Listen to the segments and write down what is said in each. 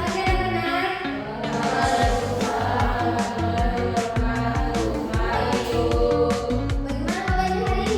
Bagaimana kabarnya hari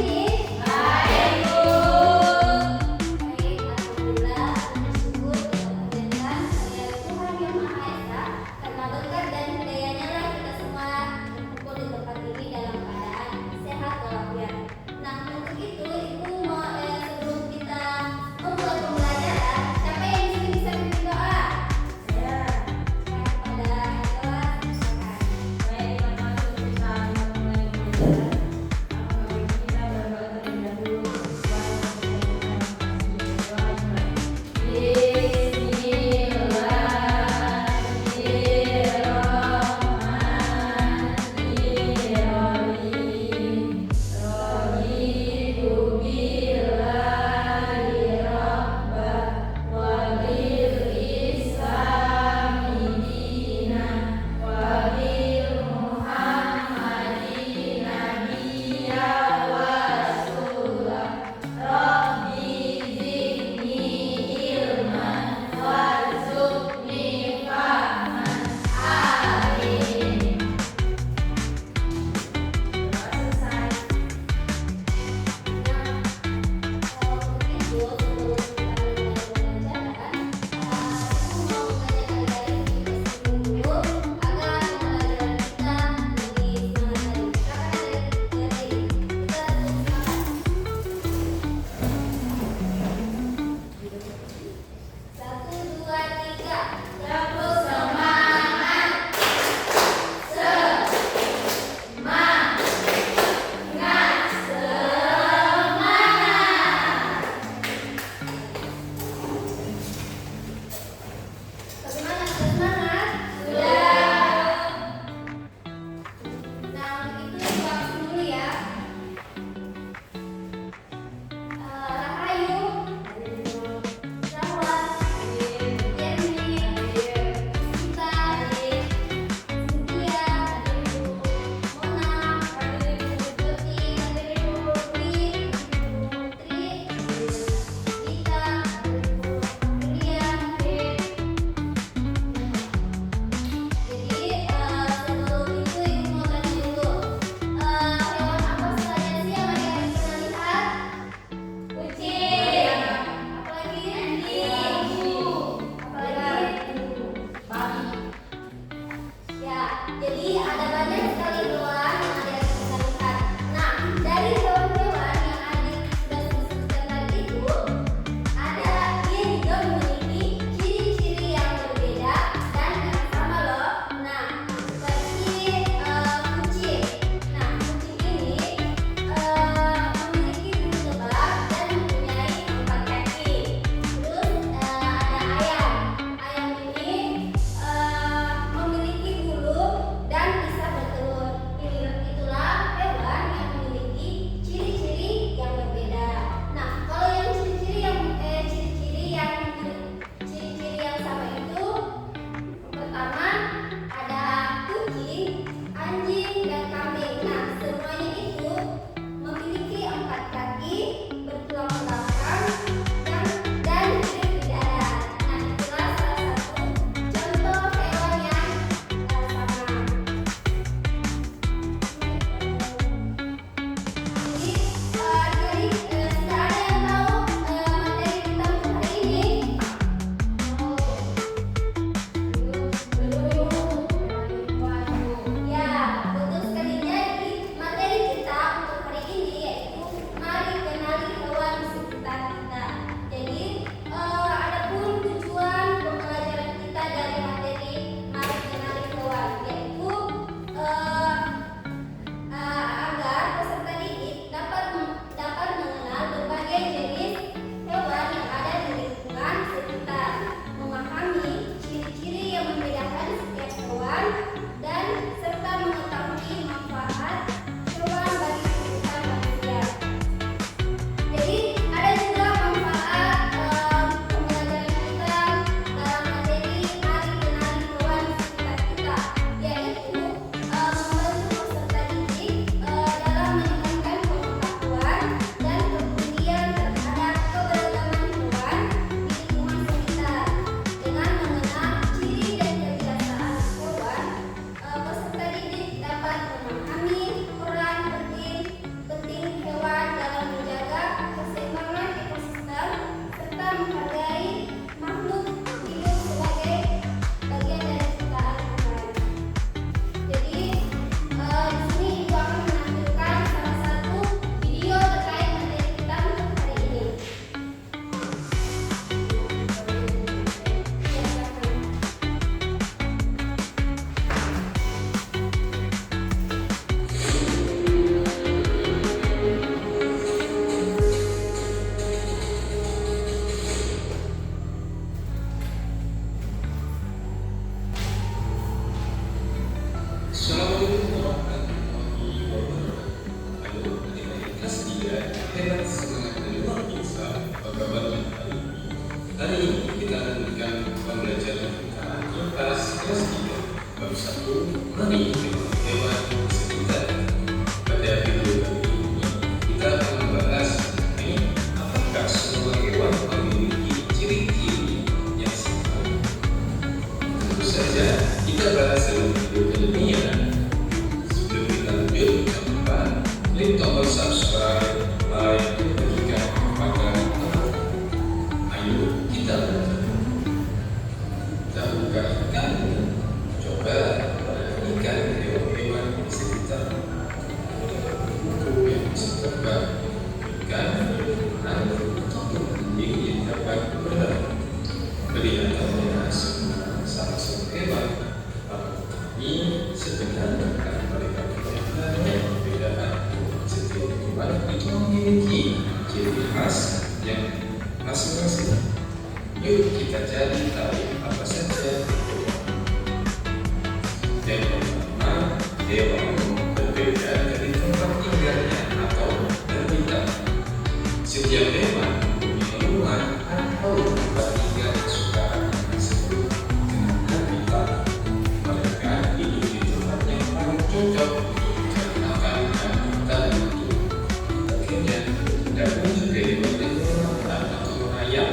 saja hebat semangat dan luar biasa. Apa kabarnya hari ini? Hari ini kita lanjutkan pembelajaran kita IPAS kelas 3 bab 1 mari hewan di sekitar. Pada video kali ini kita akan membahas mengenai apakah semua hewan memiliki ciri-ciri yang sama. Tentu saja kita bahas dalam video kali ini ya. Sebelum kita lanjut, jangan lupa klik tombol subscribe, like, dan juga aktifkan lonceng. Ayo kita belajar. Tahukah kamu? Coba perhatikan hewan-hewan di sekitar. Buku yang bisa terbang, ikan, atau anjing yang dapat berlari. Kelihatannya semua salah satu hewan, tetapi sebenarnya mereka punya banyak perbedaan. Setiap hewan itu memiliki ciri khas yang masing-masing. Yuk kita cari tahu apa saja. Yang pertama, hewan berbeda dari tempat tinggalnya atau habitat. Setiap hewan mempunyai rumah atau tempat tinggal kesukaan yang disebut dengan habitat. Mereka hidup di tempat yang paling cocok untuk mencari makan dan bertahan hidup. Akhirnya, terdapat juga hewan yang melompat atau merayap,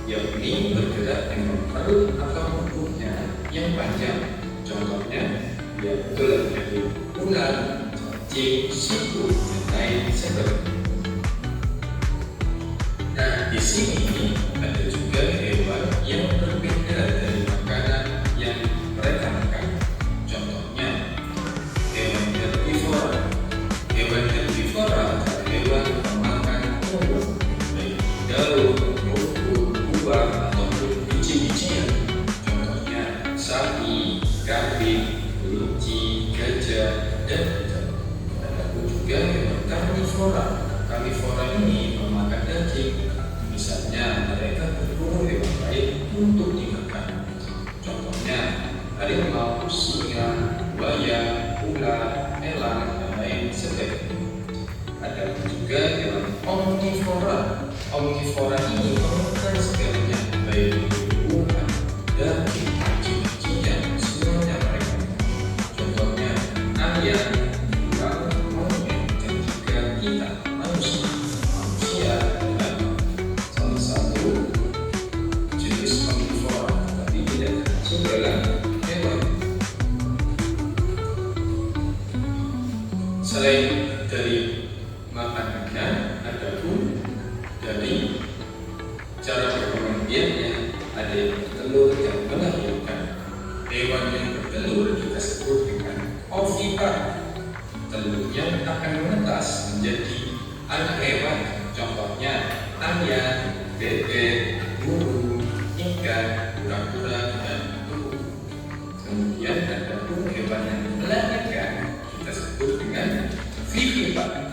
yakni bergerak dengan perut atau tubuhnya yang panjang. Contohnya, dia betul menjadi ular, cacing, siput, dan lain sebagainya. Nah, di sini ada juga hewan yang berbeda dari makanan yang mereka makan. Contohnya, hewan herbivora. Hewan herbivora adalah hewan pemakan umum, baik daun, rumput, buah, ataupun biji-bijian. Contohnya, sapi, kambing, kelinci, gajah, dan udang. Ada pun juga hewan karnivora. Karnivora ini memakan daging. Misalnya, mereka berburu hewan lain untuk dimakan. Contohnya, harimau, singa, buaya, ular, elang, dan lain sebagainya. Ada pun juga hewan omnivora. Omnivora ini memakan segalanya, baik tumbuhan, daging, biji-bijian, semuanya mereka. Contohnya, ayam, burung, monyet, dan juga kita, manusia. Manusia adalah salah satu jenis omnivora, tapi tidak termasuk dalam hewan. Selain dari makanannya, ada pun dari cara berkembang biaknya. Ada yang bertelur dan melahirkan. Hewan yang bertelur kita sebut dengan ovipar. Telurnya akan menetas menjadi anak hewan. Contohnya ayam, bebek, burung, ikan, kura-kura, dan burung. Kemudian ada pun hewan yang melahirkan, kita sebut dengan vivipar.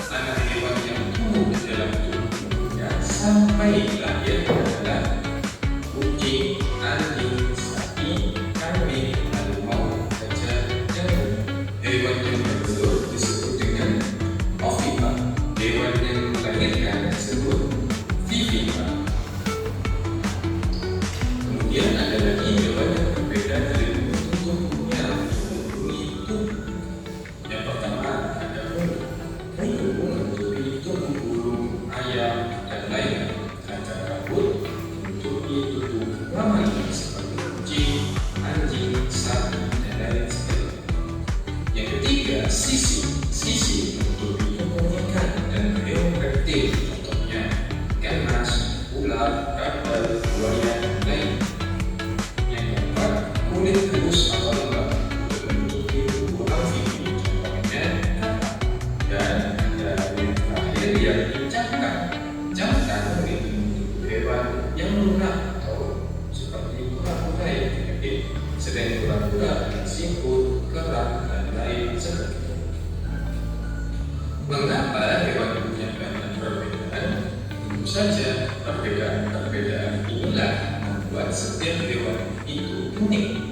Anak hewan yang tumbuh dalam tubuhnya sampai lahir adalah kucing, anjing, sapi, kambing, harimau, gajah, dan udang. Hewan yang bertelur disebut dengan ovipar. Hewan yang melahirkan disebut vivipar. Kemudian ada lagi hewan yang berbeda dari bentuk tubuhnya menutupi tubuh. Yang pertama ada burung. Burung menutupi tubuh burung, ayam, dan lainnya. Ada rambut menutupi tubuh mamalia seperti kucing, anjing, sapi, dan lain sebagainya. Yang ketiga, sisi. Sisi menutupi tubuh ikan dan hewan reptil. Contohnya ikan mas, ular, kapal, buaya, dan lain. Yang keempat, kulit halus atau lembab untuk menutupi tubuh amfibi. Contohnya kapal. Dan ada yang terakhir yaitu cangkang. Cangkang melindungi tubuh hewan yang lunak atau seperti kura-kura yang penyakit, sedang kura-kura dengan siput, kerang, dan lain sebagainya. Mengapa hewan punya banyak perbedaan? Tentu saja perbedaan-perbedaan inilah membuat setiap hewan itu unik.